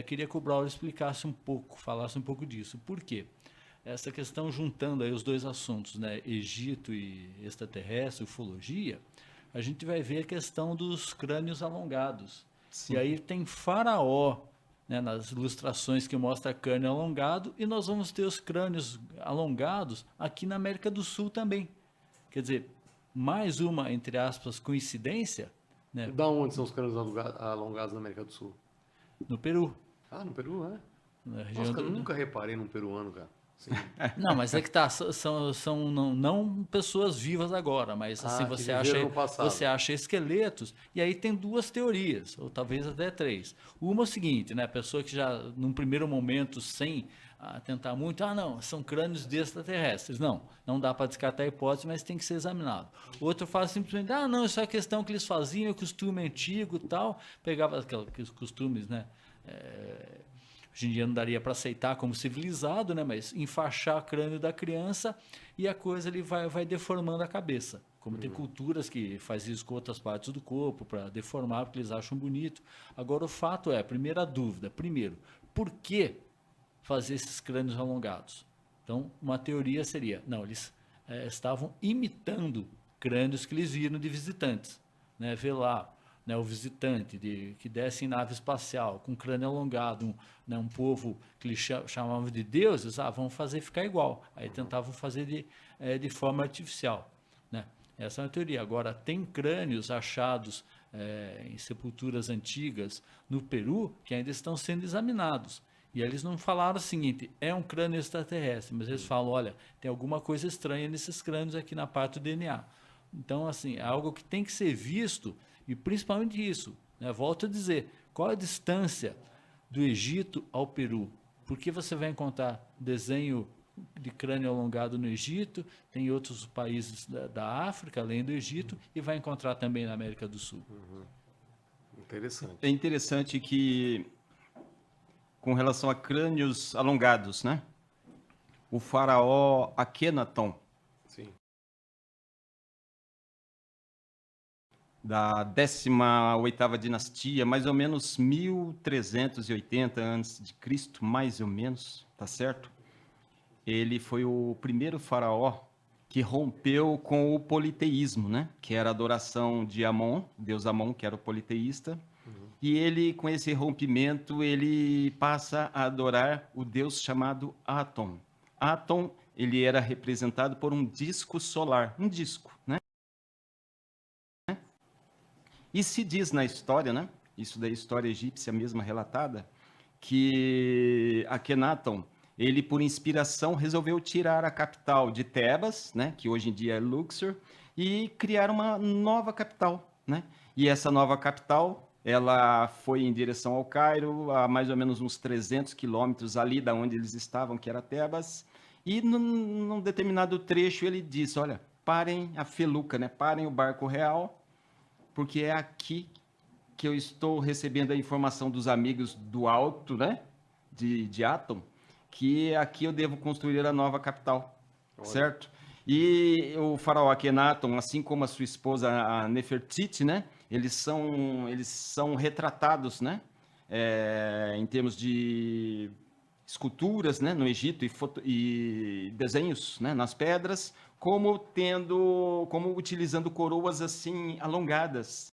Queria que o Braulio explicasse um pouco, falasse um pouco disso. Por quê? Essa questão juntando aí os dois assuntos, né, Egito e extraterrestre, ufologia, a gente vai ver a questão dos crânios alongados. E Sim. aí tem Faraó, né, nas ilustrações que mostra crânio alongado, e nós vamos ter os crânios alongados aqui na América do Sul também. Quer dizer, mais uma, entre aspas, coincidência, né, Da onde são os crânios alongados na América do Sul? no Peru, Ah, no Peru, é? na Nossa, região cara, eu do. nunca reparei num peruano, cara. Sim. Não, mas é que tá, são não pessoas vivas agora, mas assim, Ah, que viveram no você passado. acha esqueletos, e aí tem duas teorias, ou talvez até três. Uma é o seguinte, né, a pessoa que já, num primeiro momento, sem tentar muito, não, são crânios de extraterrestres. Não dá para descartar a hipótese, mas tem que ser examinado. Outro fala simplesmente, não, isso é a questão que eles faziam, costume antigo e tal, pegava aqueles costumes, né, hoje em dia não daria para aceitar como civilizado, né? Mas enfaixar o crânio da criança e a coisa ele vai deformando a cabeça. Como tem culturas que fazem isso com outras partes do corpo para deformar porque eles acham bonito. Agora o fato é, primeira dúvida, primeiro, por que fazer esses crânios alongados? Então, uma teoria seria, não, eles estavam imitando crânios que eles viram de visitantes, né? Vê lá, né, o visitante que desce em nave espacial com crânio alongado, né, um povo que eles chamavam de deuses, vamos fazer ficar igual. Aí tentavam fazer de forma artificial, né? Essa é uma teoria. Agora, tem crânios achados em sepulturas antigas no Peru que ainda estão sendo examinados. E eles não falaram o seguinte, é um crânio extraterrestre, mas eles falam, olha, tem alguma coisa estranha nesses crânios aqui na parte do DNA. Então, assim, é algo que tem que ser visto, e principalmente isso, né? Volto a dizer, qual a distância do Egito ao Peru? Porque você vai encontrar desenho de crânio alongado no Egito, tem outros países da África, além do Egito, e vai encontrar também na América do Sul. Interessante. É interessante que, com relação a crânios alongados, né? O faraó Akhenaton, Sim. da 18ª dinastia, mais ou menos 1380 a.C., mais ou menos, tá certo? Ele foi o primeiro faraó que rompeu com o politeísmo, né? Que era a adoração de Amon, deus Amon, que era o politeísta. E ele, com esse rompimento, ele passa a adorar o deus chamado Aton. Aton, ele era representado por um disco solar, um disco, né? E se diz na história, né? Isso da história egípcia mesma relatada, que Akhenaton, ele por inspiração resolveu tirar a capital de Tebas, né, que hoje em dia é Luxor, e criar uma nova capital, né? E essa nova capital, ela foi em direção ao Cairo, a mais ou menos uns 300 quilômetros ali da onde eles estavam, que era Tebas, e num determinado trecho ele disse, olha, parem a feluca, né? Parem o barco real, porque é aqui que eu estou recebendo a informação dos amigos do alto, né, de Atom, que aqui eu devo construir a nova capital, Olha. certo? E o faraó Akhenaton, assim como a sua esposa a Nefertiti, né, eles são retratados, né, em termos de esculturas, né, no Egito e desenhos, né, nas pedras, como utilizando coroas assim alongadas.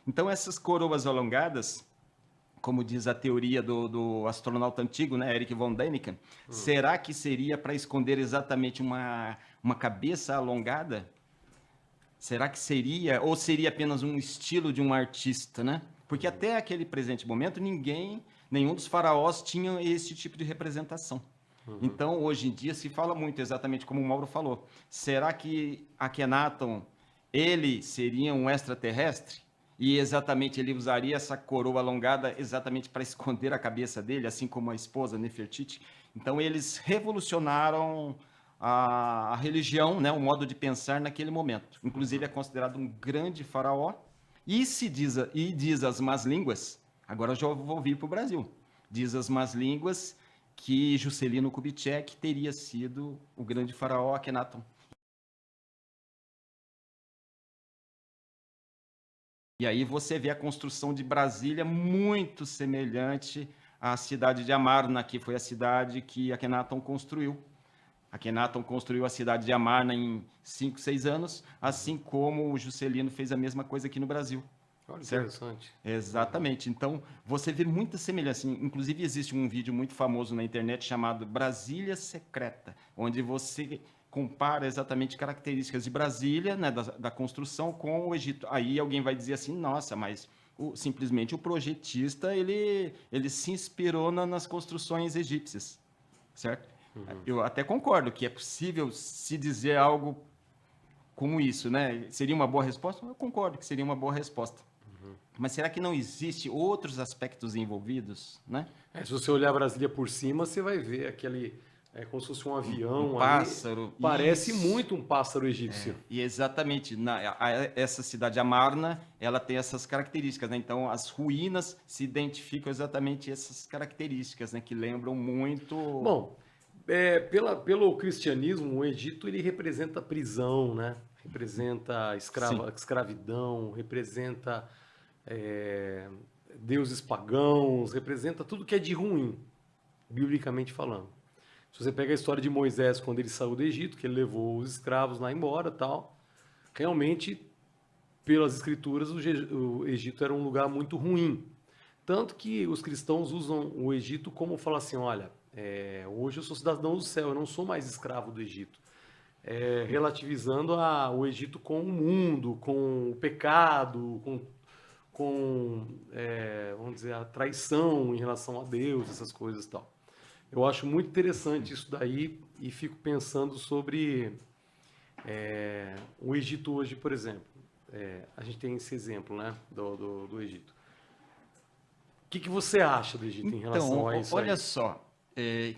Então, essas coroas alongadas, como diz a teoria do astronauta antigo, né, Eric von Däniken, será que seria para esconder exatamente uma cabeça alongada? Será que seria, ou seria apenas um estilo de um artista, né? Porque até aquele presente momento, nenhum dos faraós tinha esse tipo de representação. Então, hoje em dia, se fala muito, exatamente como o Mauro falou. Será que Akhenaton, ele seria um extraterrestre? E exatamente ele usaria essa coroa alongada exatamente para esconder a cabeça dele, assim como a esposa Nefertiti. Então, eles revolucionaram a religião, né, o modo de pensar naquele momento. Inclusive, é considerado um grande faraó. E diz as más línguas, agora eu já vou vir para o Brasil, diz as más línguas que Juscelino Kubitschek teria sido o grande faraó Akhenaton. E aí você vê a construção de Brasília muito semelhante à cidade de Amarna, que foi a cidade que Akhenaton construiu. Akhenaton construiu a cidade de Amarna em 5, 6 anos, assim como o Juscelino fez a mesma coisa aqui no Brasil. Olha, Certo? interessante. Exatamente. Então, você vê muita semelhança. Inclusive, existe um vídeo muito famoso na internet chamado Brasília Secreta, onde você compara exatamente características de Brasília, né, da construção, com o Egito. Aí alguém vai dizer assim, nossa, mas simplesmente o projetista, ele se inspirou nas construções egípcias, certo? Eu até concordo que é possível se dizer algo como isso, né? Seria uma boa resposta? Eu concordo que seria uma boa resposta. Mas será que não existe outros aspectos envolvidos, né? Se você olhar Brasília por cima, você vai ver aquele... É como se fosse um avião. Um pássaro. Ali. Parece Isso. muito um pássaro egípcio. E exatamente, essa cidade Amarna, ela tem essas características, né? Então, as ruínas se identificam exatamente essas características, né? Que lembram muito... Bom, pelo cristianismo, o Egito ele representa prisão, né? Representa escravidão, representa deuses pagãos, representa tudo que é de ruim, biblicamente falando. Se você pega a história de Moisés quando ele saiu do Egito, que ele levou os escravos lá embora, tal, realmente, pelas escrituras, o Egito era um lugar muito ruim. Tanto que os cristãos usam o Egito como falar assim, olha, hoje eu sou cidadão do céu, eu não sou mais escravo do Egito. Relativizando o Egito com o mundo, com o pecado, vamos dizer, a traição em relação a Deus, essas coisas e tal. Eu acho muito interessante isso daí e fico pensando sobre o Egito hoje, por exemplo. A gente tem esse exemplo, né, do Egito. O que você acha do Egito em relação a isso? Olha só,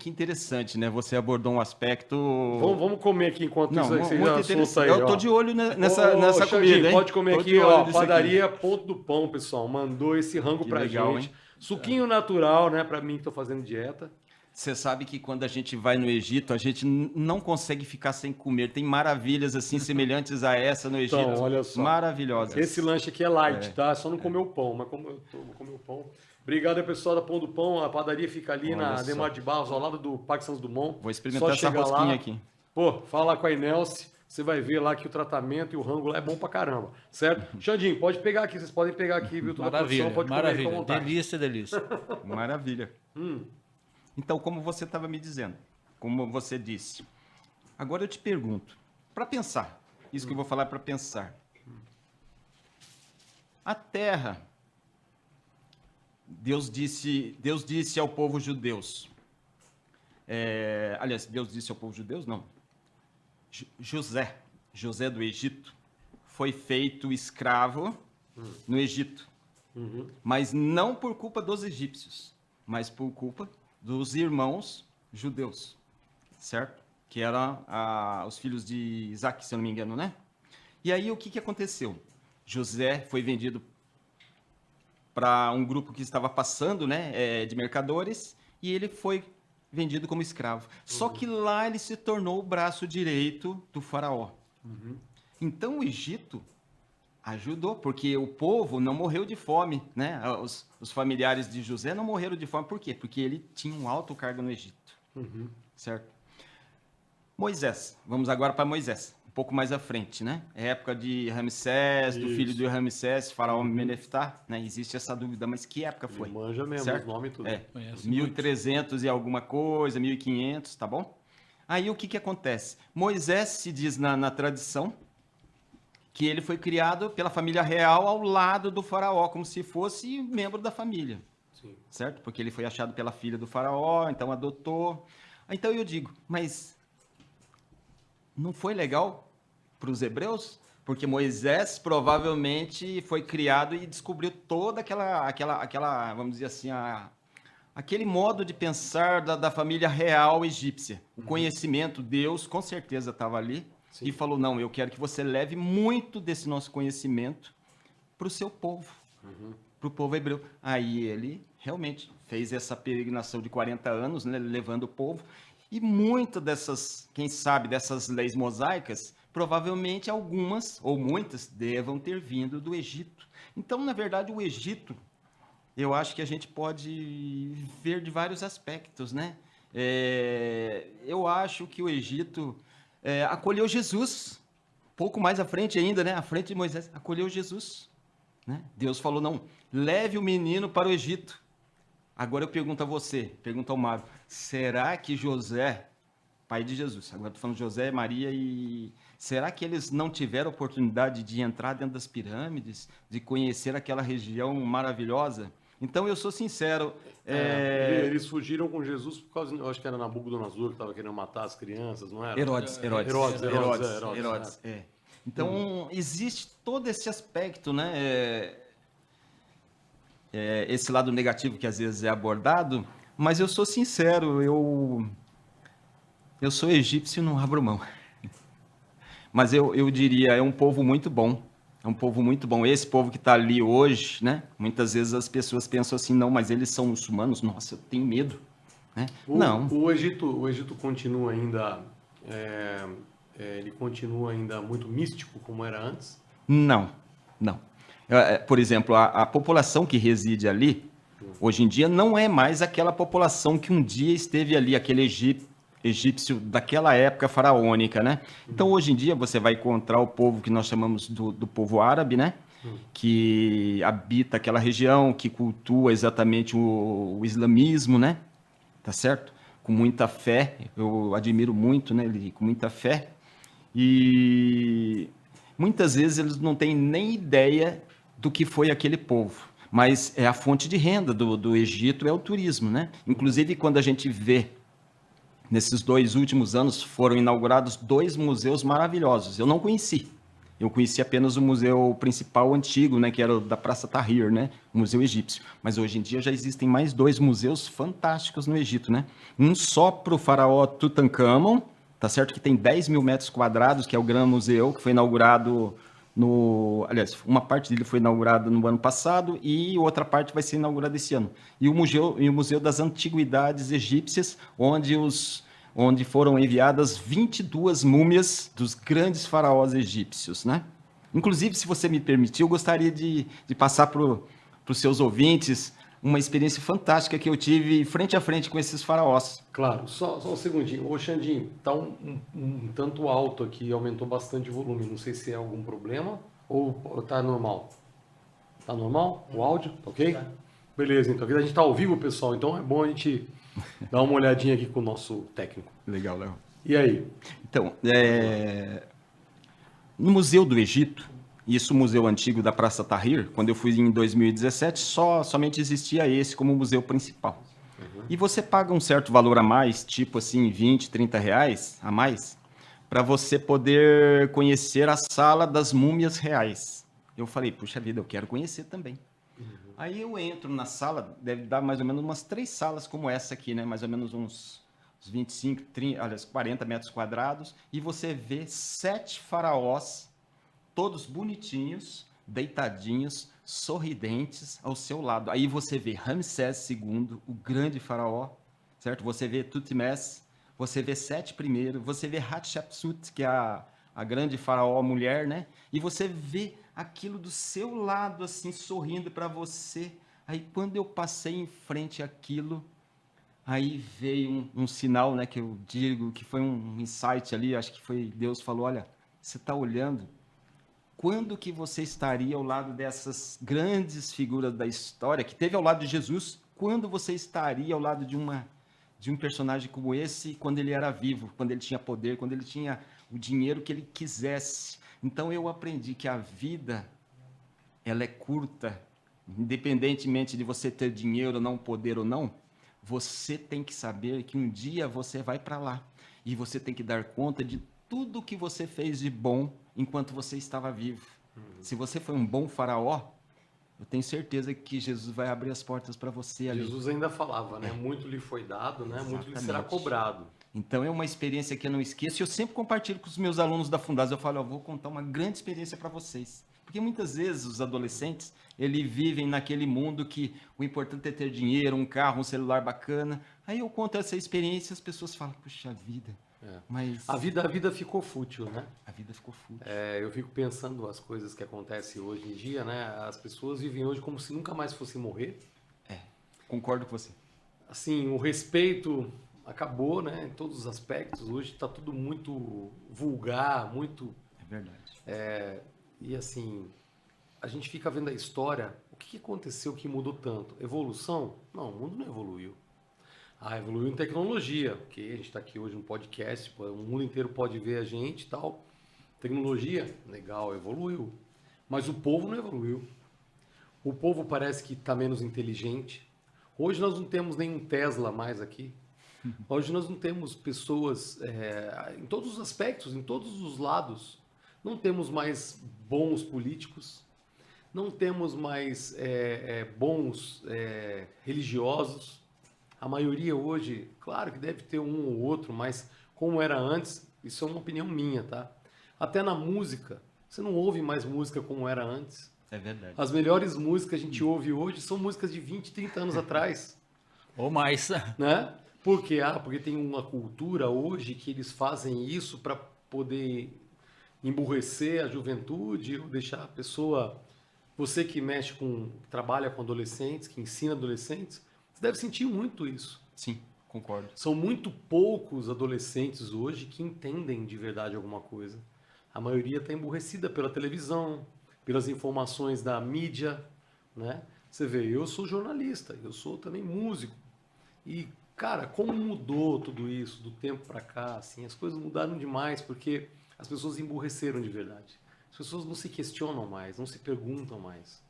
que interessante, né? Você abordou um aspecto... Vamos comer aqui enquanto isso aí você já solta aí. Eu tô de olho nessa comida, hein? Pode comer aqui, ó. Padaria Ponto do Pão, pessoal. Mandou esse rango pra legal, gente. Hein? Suquinho natural, né? Pra mim que tô fazendo dieta. Você sabe que quando a gente vai no Egito, a gente não consegue ficar sem comer. Tem maravilhas assim semelhantes a essa no Egito. Então, olha só. Maravilhosas. Esse lanche aqui é light, tá? Só não comer o pão, mas como eu vou comer o pão. Obrigado aí, pessoal da Pão do Pão. A padaria fica ali na Ademar de Barros, ao lado do Parque Santos Dumont. Vou experimentar essa rosquinha lá. aqui. Pô, fala lá com a Inelce. Você vai ver lá que o tratamento e o rango lá é bom pra caramba, certo? Xandinho, pode pegar aqui, vocês podem pegar aqui, viu? Toda Maravilha, a produção, pode maravilha. comer com vontade. Delícia, delícia. Maravilha. Então, como você estava me dizendo, como você disse, agora eu te pergunto, para pensar, isso que eu vou falar é para pensar. A terra, Deus disse ao povo judeus, aliás, Deus disse ao povo judeus, não, José do Egito, foi feito escravo no Egito, mas não por culpa dos egípcios, mas por culpa dos irmãos judeus, certo? Que eram os filhos de Isaac, se eu não me engano, né? E aí o que aconteceu? José foi vendido para um grupo que estava passando, né, de mercadores, e ele foi vendido como escravo. Só que lá ele se tornou o braço direito do faraó. Então o Egito ajudou, porque o povo não morreu de fome, né? Os familiares de José não morreram de fome. Por quê? Porque ele tinha um alto cargo no Egito, certo? Moisés, vamos agora para Moisés, um pouco mais à frente, né? É época de Ramsés, do filho de Ramsés, faraó Meneftar, né? Existe essa dúvida, mas que época foi? Manja mesmo, certo? os nomes e tudo. 1300 e alguma coisa, 1500, tá bom? Aí o que acontece? Moisés se diz na tradição que ele foi criado pela família real ao lado do faraó, como se fosse membro da família, certo? Porque ele foi achado pela filha do faraó, então adotou. Então eu digo, mas não foi legal para os hebreus? Porque Moisés provavelmente foi criado e descobriu toda aquela, vamos dizer assim, aquele modo de pensar da família real egípcia. O conhecimento, Deus com certeza estava ali. E falou, não, eu quero que você leve muito desse nosso conhecimento para o seu povo, para o povo hebreu. Aí ele realmente fez essa peregrinação de 40 anos, né, levando o povo. E muitas dessas, quem sabe, dessas leis mosaicas, provavelmente algumas ou muitas devam ter vindo do Egito. Então, na verdade, o Egito, eu acho que a gente pode ver de vários aspectos, né? Eu acho que o Egito acolheu Jesus, pouco mais à frente ainda, né? À frente de Moisés, acolheu Jesus, né? Deus falou, não, leve o menino para o Egito. Agora eu pergunto a você, pergunto ao Mário, será que José, pai de Jesus, agora estou falando José, Maria e... Será que eles não tiveram oportunidade de entrar dentro das pirâmides, de conhecer aquela região maravilhosa? Então, eu sou sincero. Eles fugiram com Jesus por causa, eu acho que era Nabucodonosor que estava querendo matar as crianças, não era? Herodes. Herodes. Então, existe todo esse aspecto, né? Esse lado negativo que às vezes é abordado, mas eu sou sincero, eu sou egípcio e não abro mão. Mas eu diria, é um povo muito bom. É um povo muito bom. Esse povo que está ali hoje, né? Muitas vezes as pessoas pensam assim, não, mas eles são muçulmanos. Nossa, eu tenho medo. Né? Não. O Egito continua ainda... ele continua ainda muito místico como era antes? Não. Por exemplo, a população que reside ali, hoje em dia, não é mais aquela população que um dia esteve ali, aquele egípcio daquela época faraônica, né? Então, hoje em dia, você vai encontrar o povo que nós chamamos do povo árabe, né? Que habita aquela região, que cultua exatamente o islamismo, né? Tá certo? Com muita fé, eu admiro muito, né? Ele com muita fé. E muitas vezes eles não têm nem ideia do que foi aquele povo. Mas é a fonte de renda do Egito, é o turismo, né? Inclusive, quando a gente vê nesses 2 últimos anos foram inaugurados 2 museus maravilhosos. Eu não conheci. Eu conheci apenas o museu principal antigo, né, que era o da Praça Tahrir, né, o Museu Egípcio. Mas hoje em dia já existem mais 2 museus fantásticos no Egito, né? Um só para o faraó Tutankhamon, tá certo que tem 10 mil metros quadrados, que é o Gran Museu, que foi inaugurado aliás, uma parte dele foi inaugurada no ano passado e outra parte vai ser inaugurada esse ano. E o Museu das Antiguidades Egípcias, onde foram enviadas 22 múmias dos grandes faraós egípcios, né? Inclusive, se você me permitir, eu gostaria de passar para os seus ouvintes uma experiência fantástica que eu tive frente a frente com esses faraós. Claro, só um segundinho. Ô, Xandinho, tá um tanto alto aqui, aumentou bastante o volume. Não sei se é algum problema ou tá normal. Tá normal? O áudio? Tá ok? Tá. Beleza, então. Aqui a gente tá ao vivo, pessoal, então é bom a gente dar uma olhadinha aqui com o nosso técnico. Legal, Léo. E aí? Então, no Museu do Egito, isso, o Museu Antigo da Praça Tahrir, quando eu fui em 2017, somente existia esse como museu principal. E você paga um certo valor a mais, tipo assim, 20, 30 reais a mais, para você poder conhecer a sala das múmias reais. Eu falei, puxa vida, eu quero conhecer também. Aí eu entro na sala, deve dar mais ou menos umas 3 salas como essa aqui, né? Mais ou menos uns 25, 30, aliás, 40 metros quadrados, e você vê 7 faraós, todos bonitinhos, deitadinhos, sorridentes ao seu lado. Aí você vê Ramsés II, o grande faraó, certo? Você vê Tutmés, você vê Sete I, você vê Hatshepsut, que é a grande faraó mulher, né? E você vê aquilo do seu lado, assim, sorrindo para você. Aí, quando eu passei em frente àquilo, aí veio um sinal, né, que eu digo que foi um insight ali, acho que foi Deus falou, olha, você está olhando, quando que você estaria ao lado dessas grandes figuras da história, que teve ao lado de Jesus, quando você estaria ao lado de um personagem como esse, quando ele era vivo, quando ele tinha poder, quando ele tinha o dinheiro que ele quisesse. Então eu aprendi que a vida, ela é curta, independentemente de você ter dinheiro ou não, poder ou não, você tem que saber que um dia você vai para lá, e você tem que dar conta de tudo que você fez de bom enquanto você estava vivo. Se você foi um bom faraó, eu tenho certeza que Jesus vai abrir as portas para você ali. Jesus ainda falava, né? Muito lhe foi dado, né? Muito lhe será cobrado. Então é uma experiência que eu não esqueço. Eu sempre compartilho com os meus alunos da Fundasa. Eu falo, eu vou contar uma grande experiência para vocês. Porque muitas vezes os adolescentes, eles vivem naquele mundo que o importante é ter dinheiro, um carro, um celular bacana. Aí eu conto essa experiência e as pessoas falam, puxa vida, Mas A vida ficou fútil, né? a vida ficou fútil. Eu fico pensando as coisas que acontecem hoje em dia, né? As pessoas vivem hoje como se nunca mais fossem morrer. Concordo com você. Assim, o respeito acabou, né? Em todos os aspectos. Hoje está tudo muito vulgar, muito... É verdade. E assim, a gente fica vendo a história. O que aconteceu que mudou tanto? Evolução? Não, o mundo não evoluiu. Evoluiu em tecnologia, porque a gente está aqui hoje no podcast, pô, o mundo inteiro pode ver a gente e tal. Tecnologia, legal, evoluiu. Mas o povo não evoluiu. O povo parece que está menos inteligente. Hoje nós não temos nenhum Tesla mais aqui. Hoje nós não temos pessoas em todos os aspectos, em todos os lados. Não temos mais bons políticos. Não temos mais bons religiosos. A maioria hoje, claro que deve ter um ou outro, mas como era antes, isso é uma opinião minha, tá? Até na música, você não ouve mais música como era antes. É verdade. As melhores músicas que a gente ouve hoje são músicas de 20, 30 anos atrás, Ou mais. né? Por quê? Porque tem uma cultura hoje que eles fazem isso para poder emburrecer a juventude ou deixar a pessoa... Você que trabalha com adolescentes, que ensina adolescentes, você deve sentir muito isso. Sim, concordo. São muito poucos adolescentes hoje que entendem de verdade alguma coisa. A maioria está emburrecida pela televisão, pelas informações da mídia, né? Você vê, eu sou jornalista, eu sou também músico. E, cara, como mudou tudo isso do tempo para cá, assim, as coisas mudaram demais porque as pessoas emburreceram de verdade. As pessoas não se questionam mais, não se perguntam mais.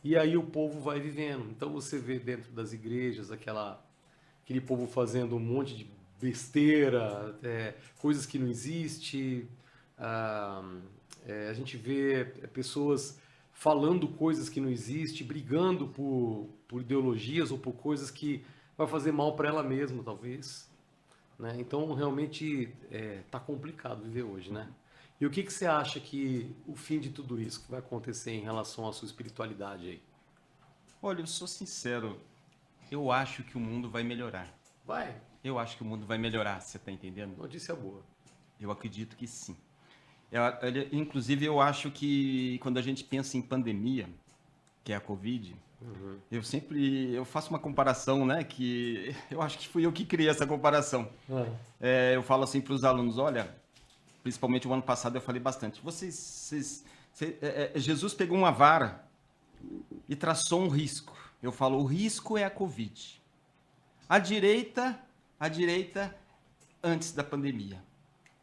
E aí o povo vai vivendo. Então você vê dentro das igrejas aquele povo fazendo um monte de besteira, coisas que não existem. A gente vê pessoas falando coisas que não existem, brigando por ideologias ou por coisas que vai fazer mal para ela mesma, talvez. Né? Então realmente tá complicado viver hoje, né? E o que você acha que o fim de tudo isso que vai acontecer em relação à sua espiritualidade aí? Olha, eu sou sincero, eu acho que o mundo vai melhorar. Vai, Eu acho que o mundo vai melhorar, você está entendendo? notícia boa. Eu acredito que sim. Inclusive, eu acho que quando a gente pensa em pandemia, que é a Covid, eu faço uma comparação, né? Que eu acho que fui eu que criei essa comparação. Eu falo assim para os alunos, olha, principalmente o ano passado eu falei bastante, Jesus pegou uma vara e traçou um risco. Eu falo, o risco é a Covid. A direita antes da pandemia.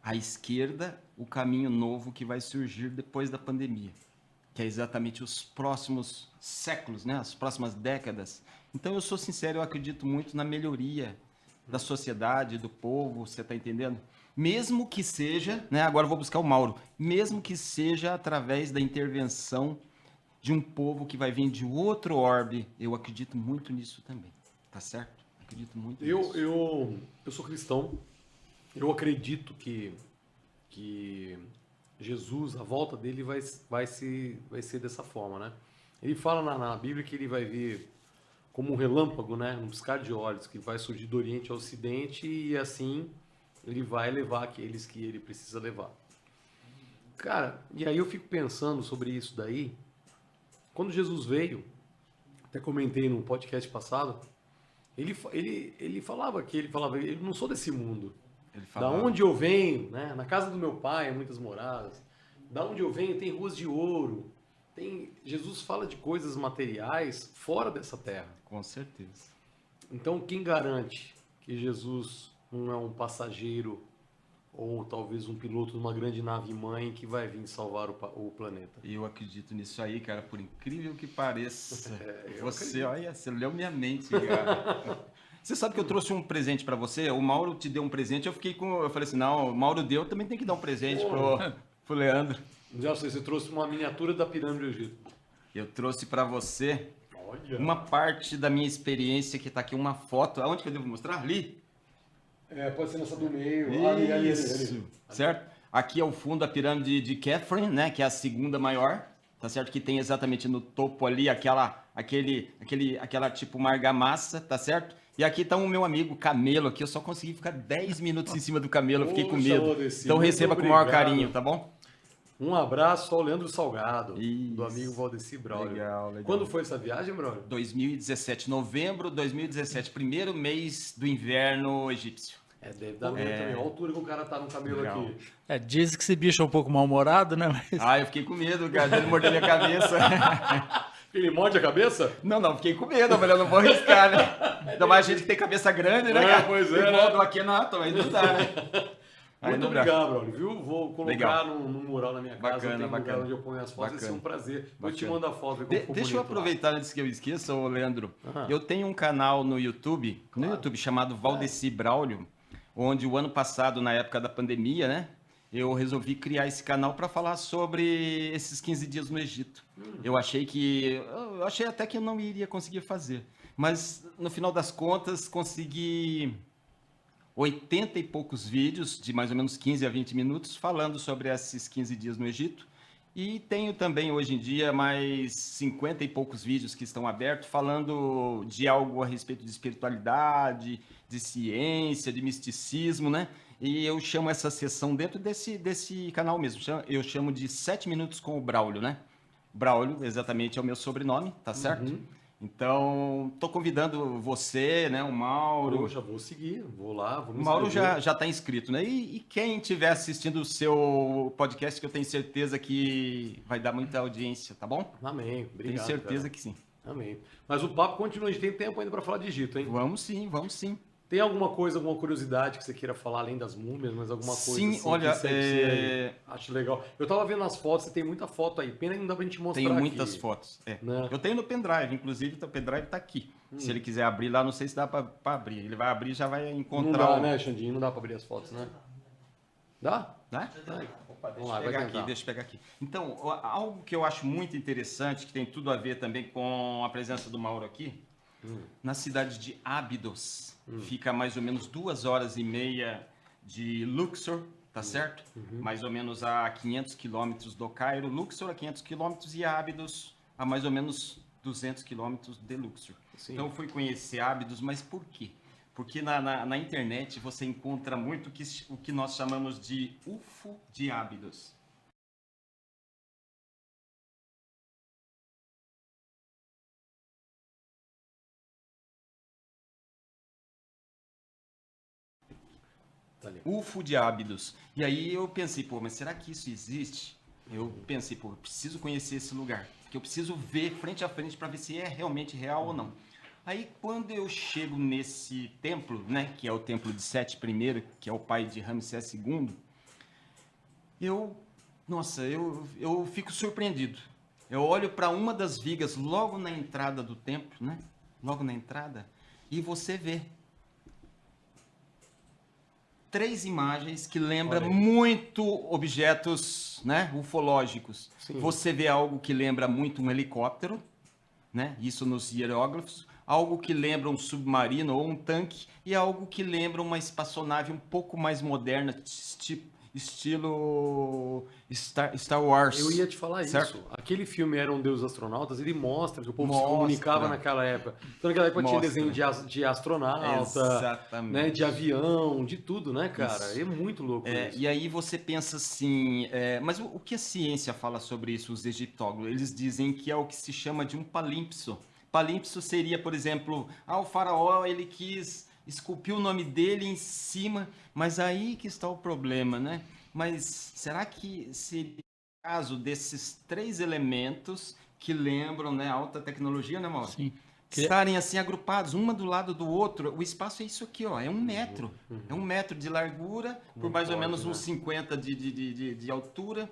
À esquerda, o caminho novo que vai surgir depois da pandemia, que é exatamente os próximos séculos, né? As próximas décadas. Então, eu sou sincero, eu acredito muito na melhoria da sociedade, do povo, você está entendendo? Mesmo que seja, né? Agora eu vou buscar o Mauro, mesmo que seja através da intervenção de um povo que vai vir de outro orbe, eu acredito muito nisso também, tá certo? Acredito muito nisso. Eu sou cristão, eu acredito que Jesus, a volta dele vai ser dessa forma, né? Ele fala na Bíblia que ele vai vir como um relâmpago, né? Um piscar de olhos, que vai surgir do Oriente ao Ocidente e assim ele vai levar aqueles que ele precisa levar. Cara, e aí eu fico pensando sobre isso daí. Quando Jesus veio, até comentei no podcast passado, ele falava eu não sou desse mundo. Da onde eu venho, né? Na casa do meu pai, muitas moradas. Da onde eu venho tem ruas de ouro. Jesus fala de coisas materiais fora dessa terra. Com certeza. Então, quem garante que Jesus não é um passageiro ou talvez um piloto de uma grande nave-mãe que vai vir salvar o planeta? Eu acredito nisso aí, cara, por incrível que pareça. Acredito. Olha, você leu minha mente, cara. Você sabe que eu trouxe um presente para você? O Mauro te deu um presente, eu falei assim, não, o Mauro deu, também tem que dar um presente pro Leandro. Já sei, você trouxe uma miniatura da pirâmide do Egito. Eu trouxe para você Olha. uma parte da minha experiência, que tá aqui uma foto. Aonde que eu devo mostrar? Ali? Pode ser nessa do meio. Isso. Ali. Certo? Aqui é o fundo da pirâmide de Khafre, né? Que é a segunda maior. Tá certo? Que tem exatamente no topo ali aquela tipo uma argamassa, tá certo? E aqui tá o meu amigo Camelo aqui, eu só consegui ficar 10 minutos em cima do Camelo, eu fiquei com Poxa, medo. Valdeci, Então muito receba com o maior obrigado. carinho, tá bom? Um abraço ao Leandro Salgado, do Isso. amigo Valdeci Braulio. Legal, legal. Quando foi essa viagem, Braulio? 2017, novembro de 2017, primeiro mês do inverno egípcio. Deve dar medo também. Olha a altura que o cara tá no Camelo Legal. aqui. Diz que esse bicho é um pouco mal-humorado, né? Mas... Ah, eu fiquei com medo, cara, dele morder minha cabeça. Ele morde a cabeça? Não, fiquei com medo, mas eu não vou arriscar, né? Ainda mais gente que tem cabeça grande, né, cara? Pois é, Igual né? do Akhenaton, aí não dá, né? Aí Muito não dá. obrigado, Braulio, viu? Vou colocar Legal. num mural na minha casa. Bacana, tem um lugar bacana. onde eu ponho as fotos. Vai ser um prazer. Eu te Bacana. mando a foto. Ver como ficou Deixa eu bonito lá. aproveitar antes que eu esqueça, ô Leandro. Ah. Eu tenho um canal no YouTube, chamado Valdeci Braulio, onde o ano passado, na época da pandemia, né? Eu resolvi criar esse canal para falar sobre esses 15 dias no Egito. Eu achei até que eu não iria conseguir fazer, mas no final das contas consegui 80 e poucos vídeos de mais ou menos 15 a 20 minutos falando sobre esses 15 dias no Egito. E tenho também hoje em dia mais 50 e poucos vídeos que estão abertos falando de algo a respeito de espiritualidade, de ciência, de misticismo, né? E eu chamo essa sessão dentro desse canal mesmo. Eu chamo de 7 minutos com o Braulio, né? Braulio, exatamente, é o meu sobrenome, tá certo? Então, tô convidando você, né, o Mauro. Poxa, vou seguir, vou lá, vou me O Mauro inscrever. já está inscrito, né? E quem estiver assistindo o seu podcast, que eu tenho certeza que vai dar muita audiência, tá bom? Amém, obrigado. Tenho certeza cara. que sim. Amém. Mas o papo continua, a gente tem tempo ainda para falar de Egito, hein? Vamos sim, vamos sim. Tem alguma coisa, alguma curiosidade que você queira falar além das múmias, mas alguma coisa Sim, assim olha, que você aí acho legal. Eu tava vendo as fotos, você tem muita foto aí. Pena que não dá pra gente mostrar Tenho muitas aqui. fotos. Né? Eu tenho no pendrive, inclusive o pendrive está aqui. Se ele quiser abrir lá, não sei se dá para abrir. Ele vai abrir e já vai Não encontrar dá, o... né, Xandinho? Não dá pra abrir as fotos, né? Dá? Né? Opa, Vamos lá, deixa eu pegar aqui. Então, algo que eu acho muito interessante, que tem tudo a ver também com a presença do Mauro aqui, na cidade de Ábidos, fica a mais ou menos 2h30 de Luxor, tá certo? Mais ou menos a 500 quilômetros do Cairo, Luxor a 500 quilômetros e Ábidos a mais ou menos 200 quilômetros de Luxor. Sim. Então, eu fui conhecer Ábidos, mas por quê? Porque na internet você encontra muito o que nós chamamos de UFO de Ábidos. Tá ali. UFO de Ábidos. E aí eu pensei, pô, mas será que isso existe? Eu pensei, pô, eu preciso conhecer esse lugar. Que eu preciso ver frente a frente para ver se é realmente real ou não. Aí quando eu chego nesse templo, né, que é o templo de Sete I, que é o pai de Ramsés II, eu fico surpreendido. Eu olho para uma das vigas logo na entrada do templo, né? Logo na entrada, e você vê 3 imagens que lembram Olha aí. muito objetos, né, ufológicos. Sim. Você vê algo que lembra muito um helicóptero, né? Isso nos hieróglifos. Algo que lembra um submarino ou um tanque e algo que lembra uma espaçonave um pouco mais moderna, estilo Star Wars. Eu ia te falar certo? isso. Aquele filme Era um Deus Astronautas, ele mostra que o povo se Mostra. comunicava naquela época. Então naquela época tinha Mostra. desenho de astronauta, Exatamente. né, de avião, de tudo, né, cara? Isso. É muito louco isso. E aí você pensa assim, mas o que a ciência fala sobre isso, os egiptólogos? Eles dizem que é o que se chama de um palimpso. Palimpso seria, por exemplo, o faraó ele quis esculpir o nome dele em cima, mas aí que está o problema, né? Mas será que seria o caso desses 3 elementos que lembram, né, alta tecnologia, né, Mauro? Sim. Estarem assim agrupados, uma do lado do outro. O espaço é isso aqui, ó, é 1 metro. É 1 metro de largura, por Não mais ou pode, menos né? uns 50 de altura.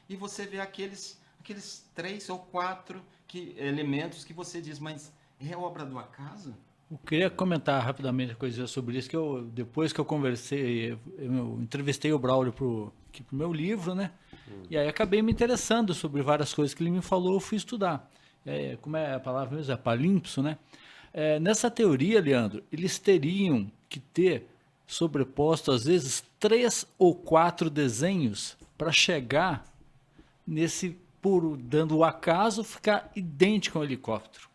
E você vê aqueles 3 ou 4 elementos que você diz, mas é obra do acaso? Eu queria comentar rapidamente coisa sobre isso, que depois que eu conversei, eu entrevistei o Braulio pro meu livro, né? E aí acabei me interessando sobre várias coisas que ele me falou, eu fui estudar. Como é a palavra mesmo? É palimpso, né? Nessa teoria, Leandro, eles teriam que ter sobreposto, às vezes, 3 ou 4 desenhos para chegar nesse, por dando o acaso, ficar idêntico ao helicóptero.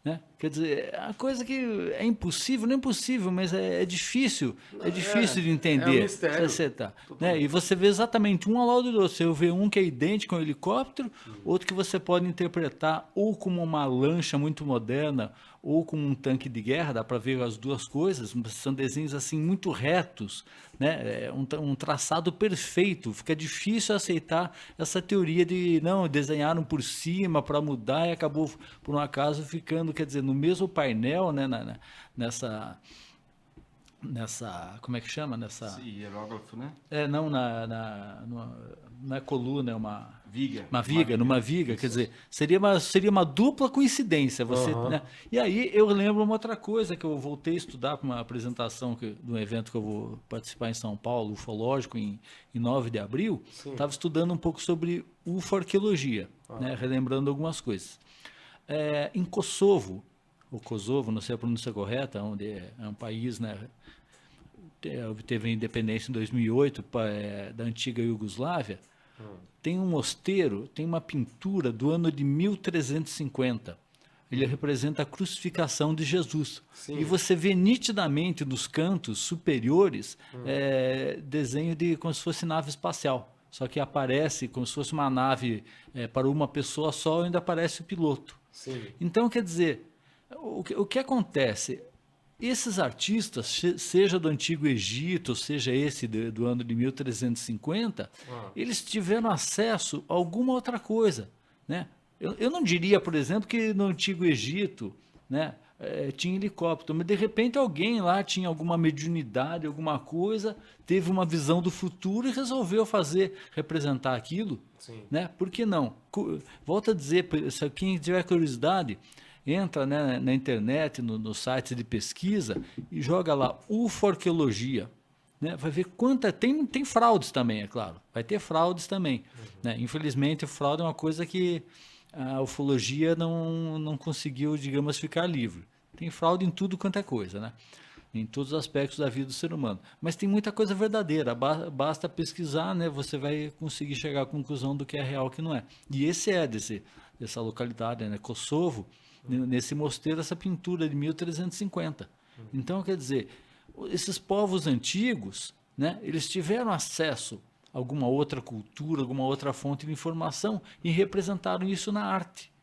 Né? Quer dizer, a coisa que é impossível, não é impossível, mas é difícil de entender. É um mistério. Você tá, né? E você vê exatamente um ao lado do outro. Você vê um que é idêntico ao helicóptero, outro que você pode interpretar ou como uma lancha muito moderna, ou como um tanque de guerra, dá para ver as duas coisas, são desenhos assim muito retos, né? Um traçado perfeito. Fica difícil aceitar essa teoria de não, desenharam por cima para mudar e acabou por um acaso ficando, quer dizer, no mesmo painel, né? Nessa como é que chama? Esse hierógrafo, né? Não é coluna, é uma Viga. numa viga, quer dizer, seria uma dupla coincidência, você, né? E aí eu lembro uma outra coisa que eu voltei a estudar para uma apresentação de um evento que eu vou participar em São Paulo, ufológico, em 9 de abril, estava estudando um pouco sobre ufarqueologia, né? Relembrando algumas coisas. Em Kosovo, não sei a pronúncia correta, onde é um país, né? Teve a independência em 2008 da antiga Iugoslávia. Tem um mosteiro, tem uma pintura do ano de 1350. Ele representa a crucificação de Jesus. Sim. E você vê nitidamente nos cantos superiores desenho de como se fosse nave espacial. Só que aparece como se fosse uma nave para uma pessoa só, ainda aparece o piloto. Sim. Então, quer dizer, o que acontece? Esses artistas, seja do Antigo Egito, seja esse do ano de 1350, eles tiveram acesso a alguma outra coisa, né? Eu não diria, por exemplo, que no Antigo Egito, né, tinha helicóptero, mas de repente alguém lá tinha alguma mediunidade, alguma coisa, teve uma visão do futuro e resolveu representar aquilo, né? Por que não? Volto a dizer, se quem tiver curiosidade, entra, né, na internet, no site de pesquisa e joga lá ufarqueologia, né? Vai ver tem fraudes também, é claro. Vai ter fraudes também, né? Infelizmente, fraude é uma coisa que a ufologia não conseguiu, digamos, ficar livre. Tem fraude em tudo quanto é coisa, né? Em todos os aspectos da vida do ser humano. Mas tem muita coisa verdadeira. Basta pesquisar, né? Você vai conseguir chegar à conclusão do que é real e o que não é. E esse dessa localidade, né? Kosovo, nesse mosteiro, essa pintura de 1350. Então, quer dizer, esses povos antigos, né, eles tiveram acesso a alguma outra cultura, alguma outra fonte de informação e representaram isso na arte.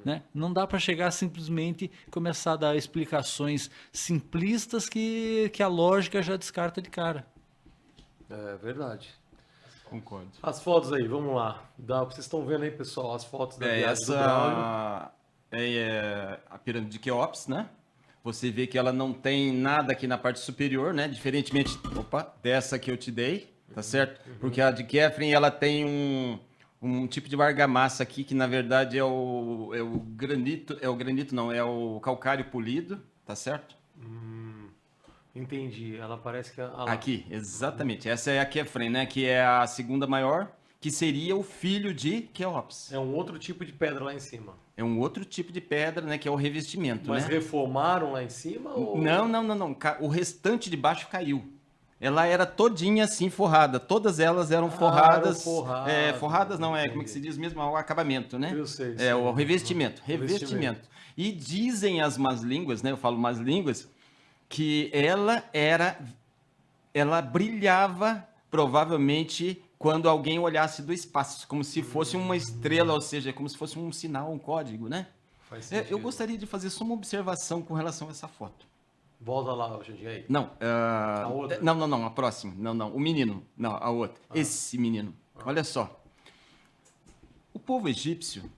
Né? Não dá para chegar simplesmente começar a dar explicações simplistas que a lógica já descarta de cara. É verdade. Concordo. As fotos aí, vamos lá. Vocês estão vendo aí, pessoal, as fotos da viagem do Braulio. É a pirâmide de Quéops, né? Você vê que ela não tem nada aqui na parte superior, né? Diferentemente, dessa que eu te dei, tá certo? Porque a de Kefren, ela tem um tipo de argamassa aqui que na verdade é o granito, não, é o calcário polido, tá certo? Entendi. Ela parece que Aqui, exatamente. Essa é a Kefren, né? Que é a segunda maior, que seria o filho de Quéops. é um outro tipo de pedra lá em cima. É um outro tipo de pedra, né? Que é o revestimento, Mas né? reformaram lá em cima? Ou... Não. O restante de baixo caiu. Ela era todinha assim forrada. Todas elas eram forradas. Forradas não, como é que se diz mesmo? O acabamento, né? Eu sei. O revestimento. Revestimento. E dizem as más línguas, né? Eu falo más línguas, que ela brilhava provavelmente quando alguém olhasse do espaço, como se fosse uma estrela, ou seja, como se fosse um sinal, um código, né? Faz sentido. Eu gostaria de fazer só uma observação com relação a essa foto. Volta lá, Jandir, aí. Não, A outra? não, a próxima. Não, o menino. Não, a outra. Esse menino. Olha só. O povo egípcio,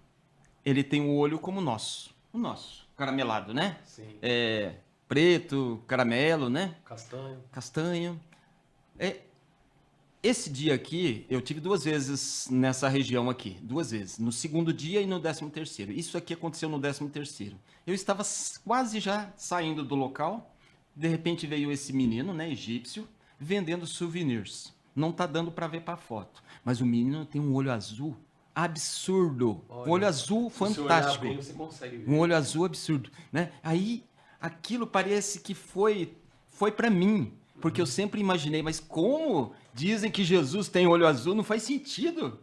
ele tem o olho como o nosso. O nosso. Caramelado, né? Sim. Preto, caramelo, né? Castanho. Esse dia aqui, eu tive 2 vezes nessa região aqui. 2 vezes. No segundo dia e no 13º. Isso aqui aconteceu no 13º. Eu estava quase já saindo do local. De repente veio esse menino, né, egípcio, vendendo souvenirs. Não tá dando para ver para foto. Mas o menino tem um olho azul absurdo. Olha, um olho azul fantástico. Se olhar bem, você consegue ver. Um olho azul absurdo, né? Aí, aquilo parece que foi para mim. Porque eu sempre imaginei, mas como dizem que Jesus tem olho azul, não faz sentido.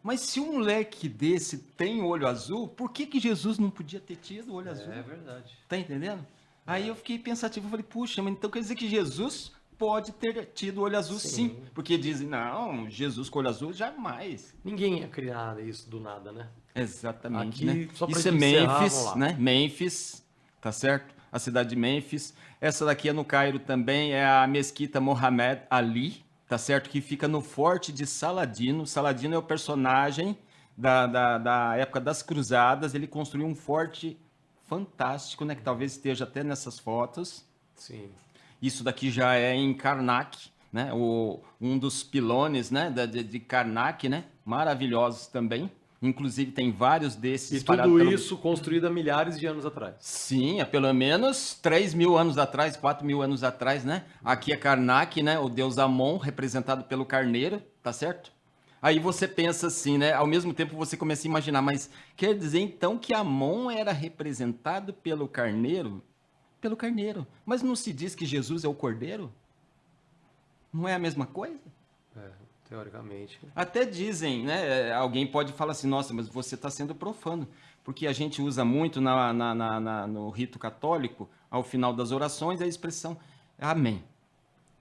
Mas se um moleque desse tem olho azul, por que que Jesus não podia ter tido olho azul? É verdade. Tá entendendo? Aí eu fiquei pensativo, eu falei, puxa, mas então quer dizer que Jesus pode ter tido olho azul sim. Porque dizem, não, Jesus com olho azul, jamais. Ninguém ia criar isso do nada, né? Exatamente, Aqui, né? só pra Isso é gente encerrar, vamos Mênfis, lá. né? Mênfis, tá certo? A cidade de Mênfis. Essa daqui é no Cairo também, é a Mesquita Mohammed Ali, tá certo? Que fica no Forte de Saladino. Saladino é o personagem da época das Cruzadas. Ele construiu um forte fantástico, né? Que talvez esteja até nessas fotos. Sim. Isso daqui já é em Karnak, né? Um dos pilones, né? de Karnak, né? Maravilhosos também. Inclusive tem vários desses E espalhados tudo pelo... isso construído há milhares de anos atrás. Sim, há pelo menos 3.000 anos atrás, 4.000 anos atrás, né? Aqui é Karnak, né? O deus Amon, representado pelo carneiro, tá certo? Aí você pensa assim, né? Ao mesmo tempo você começa a imaginar, mas quer dizer então que Amon era representado pelo carneiro? Pelo carneiro. Mas não se diz que Jesus é o cordeiro? Não é a mesma coisa? Teoricamente. Até dizem, né? Alguém pode falar assim, nossa, mas você está sendo profano. Porque a gente usa muito no rito católico, ao final das orações, a expressão amém.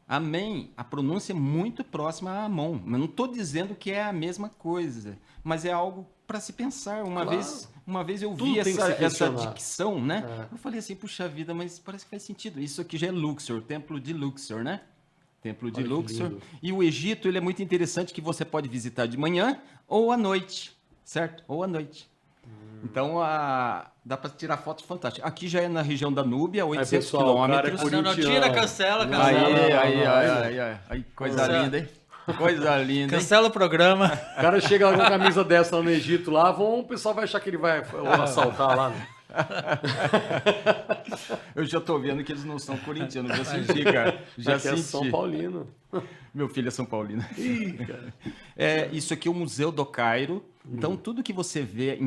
Amém, a pronúncia é muito próxima a Amon. Mas não estou dizendo que é a mesma coisa, mas é algo para se pensar. Uma vez eu vi essa dicção, né? Eu falei assim, puxa vida, mas parece que faz sentido. Isso aqui já é Luxor, o templo de Luxor, né? Templo de Luxor. E o Egito, ele é muito interessante que você pode visitar de manhã ou à noite, certo? Ou à noite. Então, dá para tirar fotos fantásticas. Aqui já é na região da Núbia, 800 quilômetros. Não, tira, cancela. Aí, coisa linda, hein? Coisa linda, Cancela o programa. O cara chega lá com camisa dessa lá no Egito, lá, o pessoal vai achar que ele vai assaltar lá, né? Eu já tô vendo que eles não são corintianos, já senti, cara. Já senti. É São Paulino. Meu filho é São Paulino. Ih, cara. Isso aqui é o Museu do Cairo. Então, tudo que você vê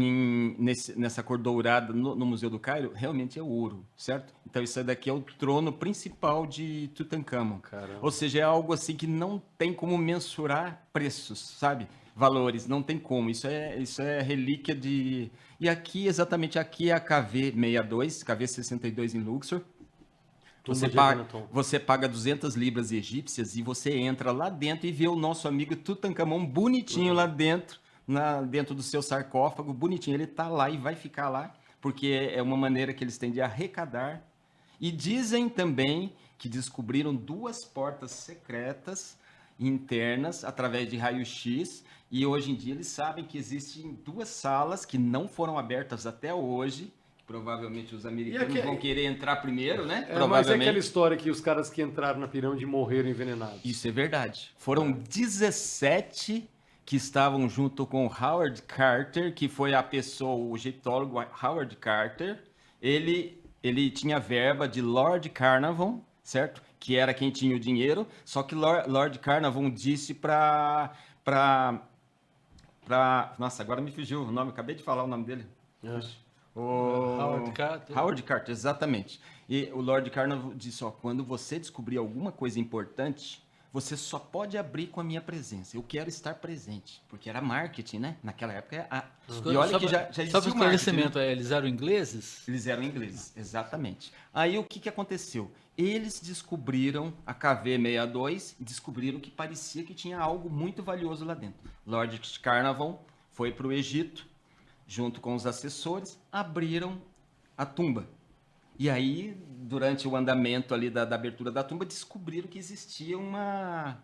nessa cor dourada no Museu do Cairo, realmente é ouro, certo? Então, isso daqui é o trono principal de Tutankhamon. Caramba. Ou seja, é algo assim que não tem como mensurar preços, sabe? Valores, não tem como. Isso é relíquia de... E aqui, exatamente aqui, é a KV62, KV62 em Luxor. Você paga 200 libras egípcias e você entra lá dentro e vê o nosso amigo Tutankhamon bonitinho lá dentro, dentro do seu sarcófago, bonitinho. Ele está lá e vai ficar lá, porque é uma maneira que eles têm de arrecadar. E dizem também que descobriram 2 portas secretas internas através de raio-x, e hoje em dia eles sabem que existem 2 salas que não foram abertas até hoje. Provavelmente os americanos vão querer entrar primeiro, né? Mas é aquela história que os caras que entraram na pirâmide morreram envenenados. Isso é verdade. Foram 17 que estavam junto com Howard Carter, que foi a pessoa, o egiptólogo Howard Carter. Ele tinha verba de Lord Carnarvon, certo? Que era quem tinha o dinheiro. Só que Lord Carnarvon disse Nossa, agora me fugiu o nome. Acabei de falar o nome dele. Howard Carter. Howard Carter, exatamente. E o Lord Carnarvon disse, quando você descobrir alguma coisa importante, você só pode abrir com a minha presença. Eu quero estar presente. Porque era marketing, né? Naquela época. E olha que já existia o esclarecimento, eles eram ingleses? Eles eram ingleses, exatamente. Aí o que aconteceu? Eles descobriram a KV62 e descobriram que parecia que tinha algo muito valioso lá dentro. Lord Carnarvon foi para o Egito, junto com os assessores, abriram a tumba. E aí, durante o andamento ali da abertura da tumba, descobriram que existia uma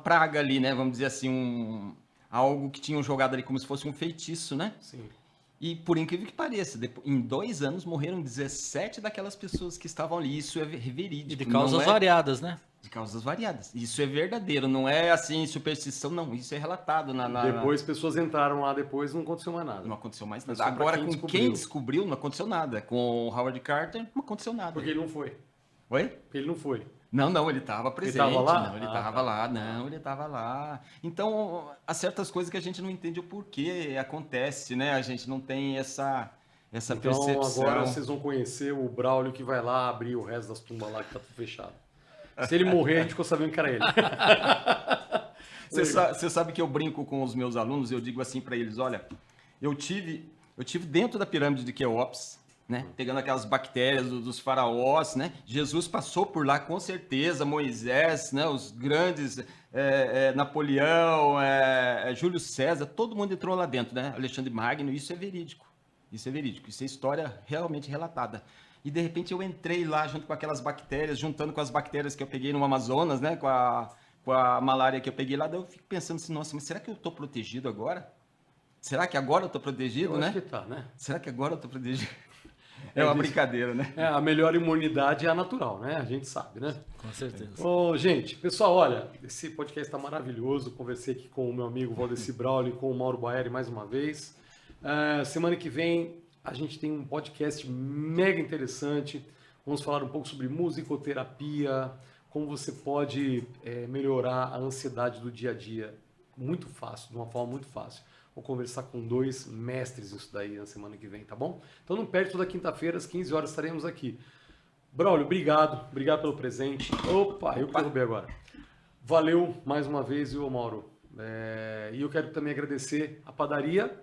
praga ali, né? Vamos dizer assim, algo que tinham jogado ali como se fosse um feitiço, né? Sim. E por incrível que pareça, em 2 anos morreram 17 daquelas pessoas que estavam ali. Isso é verídico. E de causas variadas, né? De causas variadas. Isso é verdadeiro, não é assim superstição, não. Isso é relatado Depois pessoas entraram lá, depois não aconteceu mais nada. Não aconteceu mais nada. Agora, quem descobriu, não aconteceu nada. Com o Howard Carter, não aconteceu nada. Porque ele não foi. Oi? Porque ele não foi. Não, ele estava presente. Ele estava lá? Não, ele estava lá. Não, ele estava lá. Então, há certas coisas que a gente não entende o porquê acontece, né? A gente não tem essa percepção. Então, agora vocês vão conhecer o Braulio que vai lá abrir o resto das tumbas lá que tá tudo fechado. Se ele morrer, a gente ficou sabendo que era ele. Você sabe que eu brinco com os meus alunos, eu digo assim para eles, olha, eu tive dentro da pirâmide de Quéops, né, pegando aquelas bactérias dos faraós, né, Jesus passou por lá com certeza, Moisés, né, os grandes, Napoleão, Júlio César, todo mundo entrou lá dentro, né, Alexandre Magno, isso é verídico, isso é história realmente relatada. E de repente eu entrei lá junto com aquelas bactérias, juntando com as bactérias que eu peguei no Amazonas, né, com a malária que eu peguei lá, daí eu fico pensando assim, nossa, mas será que eu estou protegido agora? Será que agora eu estou protegido, né? Acho que tá, né? Será que agora eu estou protegido? É uma brincadeira, né? A melhor imunidade é a natural, né? A gente sabe, né? Com certeza. Ô, gente, pessoal, olha, esse podcast está maravilhoso. Conversei aqui com o meu amigo Valdeci Brauli e com o Mauro Baeri mais uma vez. Semana que vem a gente tem um podcast mega interessante. Vamos falar um pouco sobre musicoterapia, como você pode melhorar a ansiedade do dia a dia. Muito fácil, de uma forma muito fácil. Vou conversar com 2 mestres nisso daí na semana que vem, tá bom? Então não perde, toda quinta-feira às 15 horas estaremos aqui. Braulio, obrigado pelo presente. Opa, eu que derrubei agora. Valeu mais uma vez, viu, Mauro? E eu quero também agradecer a padaria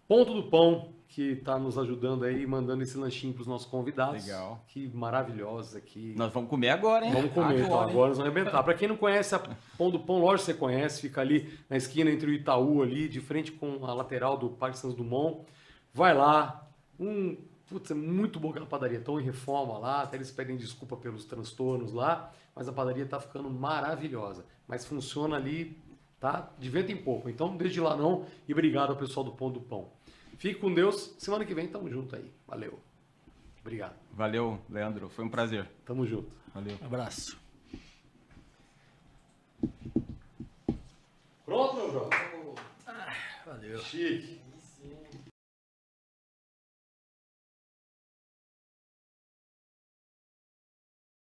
Ponto do Pão, que está nos ajudando aí, mandando esse lanchinho para os nossos convidados. Legal. Que maravilhosos aqui. Nós vamos comer agora, hein? Vamos comer, então agora nós vamos arrebentar. Para quem não conhece a Pão do Pão, lógico que você conhece, fica ali na esquina entre o Itaú ali, de frente com a lateral do Parque Santos Dumont. Vai lá, putz, é muito boa aquela padaria, estão em reforma lá, até eles pedem desculpa pelos transtornos lá, mas a padaria está ficando maravilhosa. Mas funciona ali, tá? De vento em pouco. Então não deixe de ir lá não, e obrigado ao pessoal do Pão do Pão. Fique com Deus, semana que vem tamo junto aí. Valeu. Obrigado. Valeu, Leandro, foi um prazer. Tamo junto. Valeu. Abraço. Pronto, meu jovem? Valeu. Chique.